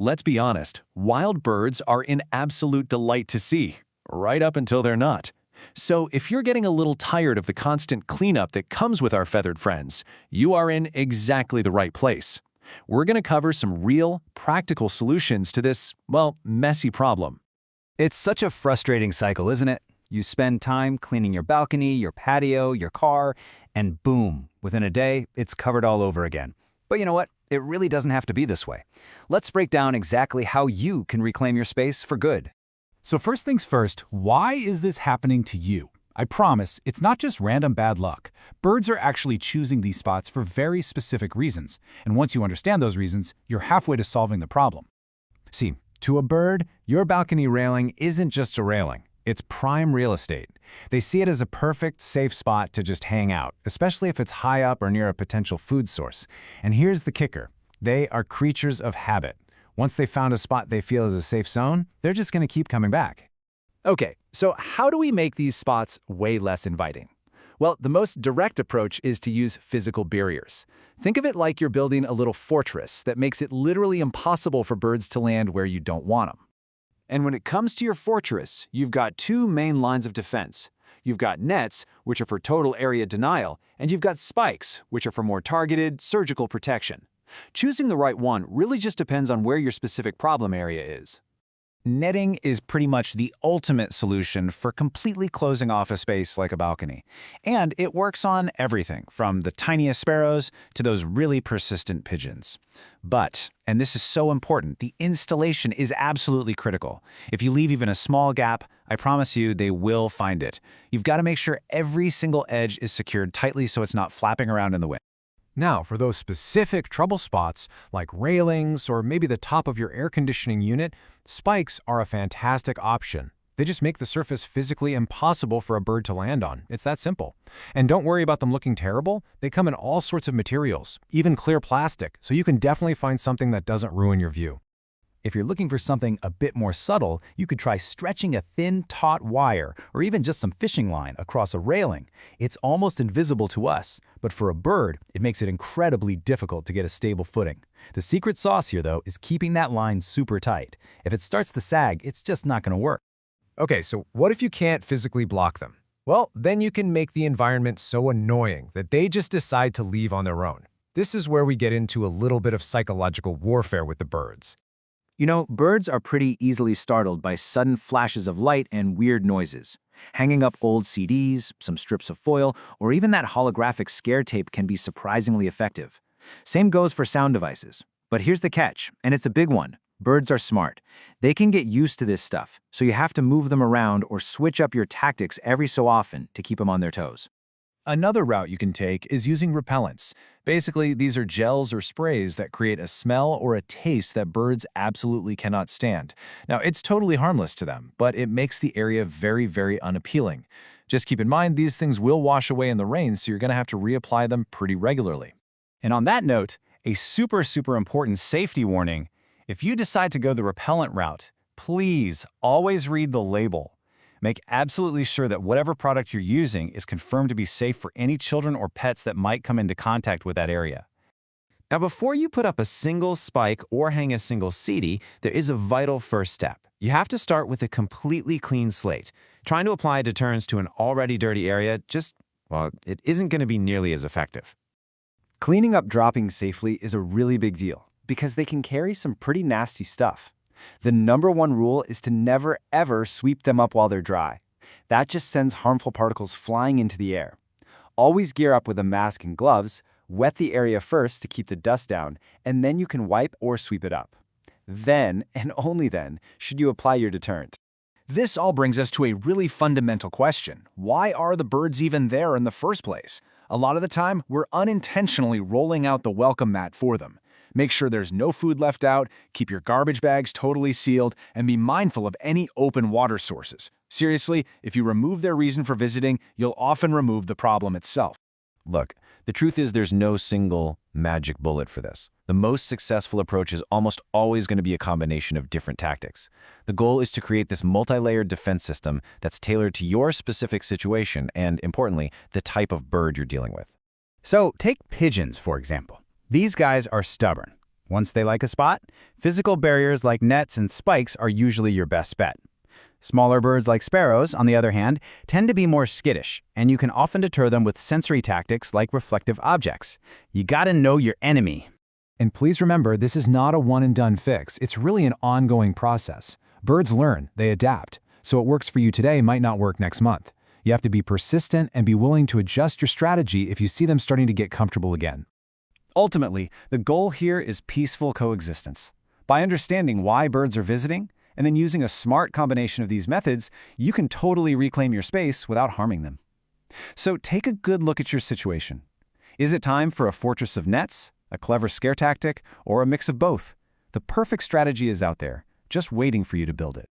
Let's be honest, wild birds are an absolute delight to see, right up until they're not. So if you're getting a little tired of the constant cleanup that comes with our feathered friends, you are in exactly the right place. We're going to cover some real, practical solutions to this, well, messy problem. It's such a frustrating cycle, isn't it? You spend time cleaning your balcony, your patio, your car, and boom, within a day, it's covered all over again. But you know what? It really doesn't have to be this way. Let's break down exactly how you can reclaim your space for good. So first things first, why is this happening to you? I promise, it's not just random bad luck. Birds are actually choosing these spots for very specific reasons. And once you understand those reasons, you're halfway to solving the problem. See, to a bird, your balcony railing isn't just a railing. It's prime real estate. They see it as a perfect, safe spot to just hang out, especially if it's high up or near a potential food source. And here's the kicker. They are creatures of habit. Once they found a spot they feel is a safe zone, they're just going to keep coming back. Okay, so how do we make these spots way less inviting? Well, the most direct approach is to use physical barriers. Think of it like you're building a little fortress that makes it literally impossible for birds to land where you don't want them. And when it comes to your fortress, you've got two main lines of defense. You've got nets, which are for total area denial, and you've got spikes, which are for more targeted, surgical protection. Choosing the right one really just depends on where your specific problem area is. Netting is pretty much the ultimate solution for completely closing off a space like a balcony. And it works on everything, from the tiniest sparrows to those really persistent pigeons. But, and this is so important, the installation is absolutely critical. If you leave even a small gap, I promise you they will find it. You've got to make sure every single edge is secured tightly so it's not flapping around in the wind. Now, for those specific trouble spots, like railings or maybe the top of your air conditioning unit, spikes are a fantastic option. They just make the surface physically impossible for a bird to land on. It's that simple. And don't worry about them looking terrible. They come in all sorts of materials, even clear plastic, so you can definitely find something that doesn't ruin your view. If you're looking for something a bit more subtle, you could try stretching a thin, taut wire or even just some fishing line across a railing. It's almost invisible to us, but for a bird, it makes it incredibly difficult to get a stable footing. The secret sauce here, though, is keeping that line super tight. If it starts to sag, it's just not going to work. Okay, so what if you can't physically block them? Well, then you can make the environment so annoying that they just decide to leave on their own. This is where we get into a little bit of psychological warfare with the birds. You know, birds are pretty easily startled by sudden flashes of light and weird noises. Hanging up old CDs, some strips of foil, or even that holographic scare tape can be surprisingly effective. Same goes for sound devices. But here's the catch, and it's a big one. Birds are smart. They can get used to this stuff, so you have to move them around or switch up your tactics every so often to keep them on their toes. Another route you can take is using repellents. Basically, these are gels or sprays that create a smell or a taste that birds absolutely cannot stand. Now, it's totally harmless to them, but it makes the area very, very unappealing. Just keep in mind, these things will wash away in the rain, so you're going to have to reapply them pretty regularly. And on that note, a super important safety warning. If you decide to go the repellent route, please always read the label. Make absolutely sure that whatever product you're using is confirmed to be safe for any children or pets that might come into contact with that area. Now, before you put up a single spike or hang a single CD, there is a vital first step. You have to start with a completely clean slate. Trying to apply deterrents to an already dirty area it isn't going to be nearly as effective. Cleaning up droppings safely is a really big deal because they can carry some pretty nasty stuff. The #1 rule is to never, ever sweep them up while they're dry. That just sends harmful particles flying into the air. Always gear up with a mask and gloves, wet the area first to keep the dust down, and then you can wipe or sweep it up. Then, and only then, should you apply your deterrent. This all brings us to a really fundamental question. Why are the birds even there in the first place? A lot of the time, we're unintentionally rolling out the welcome mat for them. Make sure there's no food left out, keep your garbage bags totally sealed, and be mindful of any open water sources. Seriously, if you remove their reason for visiting, you'll often remove the problem itself. Look, the truth is there's no single magic bullet for this. The most successful approach is almost always going to be a combination of different tactics. The goal is to create this multi-layered defense system that's tailored to your specific situation and, importantly, the type of bird you're dealing with. So take pigeons, for example. These guys are stubborn. Once they like a spot, physical barriers like nets and spikes are usually your best bet. Smaller birds like sparrows, on the other hand, tend to be more skittish, and you can often deter them with sensory tactics like reflective objects. You gotta know your enemy. And please remember, this is not a one-and-done fix. It's really an ongoing process. Birds learn, they adapt. So what works for you today might not work next month. You have to be persistent and be willing to adjust your strategy if you see them starting to get comfortable again. Ultimately, the goal here is peaceful coexistence. By understanding why birds are visiting, and then using a smart combination of these methods, you can totally reclaim your space without harming them. So take a good look at your situation. Is it time for a fortress of nets, a clever scare tactic, or a mix of both? The perfect strategy is out there, just waiting for you to build it.